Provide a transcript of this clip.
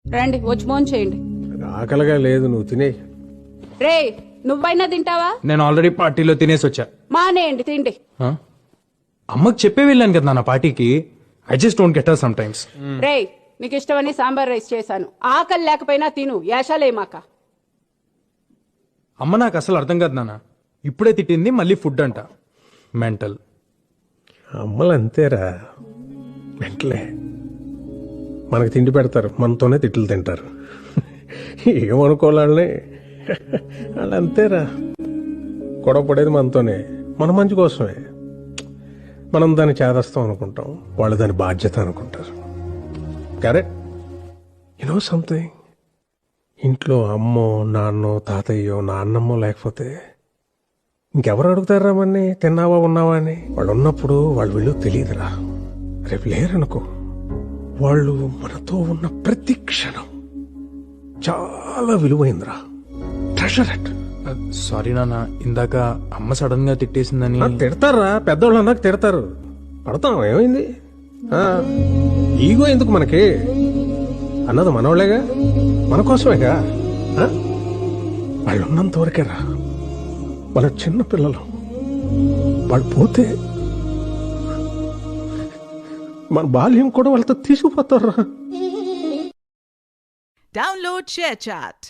రండి వచ్చి ఫోన్ చేయండి. ఆకలిగా లేదు, నువ్వు తినే. రే నువ్వైనా తింటావా? నేను ఆల్రెడీ పార్టీలో తినేసి వచ్చా. మానేయండి తిండి. ఆ? అమ్మకి చెప్పే వెళ్ళాను కదా నా పార్టీకి. I just don't get her some times. రే నీకు ఇష్టమని సాంబార్ రైస్ చేశాను, ఆకలి లేకపోయినా తిను, యాషాలేమాక. అమ్మ నాకు అసలు అర్థం కాదు నాన్న. ఇప్పుడే తిట్టింది, మళ్ళీ ఫుడ్ అంట. మెంటల్. అమ్మలు అంతేరా, వెంటలే మనకు తిండి పెడతారు, మనతోనే తిట్లు తింటారు. ఏమనుకోవాలని వాళ్ళు అంతేరా. గొడవ పడేది మనతోనే, మన మంచి కోసమే. మనం దాన్ని చేదస్తాం అనుకుంటాం, వాళ్ళు దాని బాధ్యత అనుకుంటారు. కరెక్ట్. యూనో సంథింగ్, ఇంట్లో అమ్మో నాన్నో తాతయ్యో నాన్నమ్మో లేకపోతే ఇంకెవరు అడుగుతారా మన్ని తిన్నావా ఉన్నావా అని? వాళ్ళు ఉన్నప్పుడు వాళ్ళు వీళ్ళు తెలియదురా. రేపు లేరనుకో, వాళ్ళు మనతో ఉన్న ప్రతి క్షణం చాలా విలువైందిరా. Treasure it. సారీ నాన్న, ఇందాక అమ్మ సడన్ గా తిట్టేసిందని. తిడతారా, పెద్దవాళ్ళు అన్నాక తిడతారు, పడతాం. ఏమైంది? ఈగో ఎందుకు మనకి? అన్నది మనోళ్ళేగా, మన కోసమేగా. వాళ్ళు ఉన్నంత వరకేరా. వాళ్ళ చిన్న పిల్లలు, వాళ్ళు పోతే మన బాల్యం కూడా వాళ్ళతో తీసుకుపోతారా. Download ShareChat.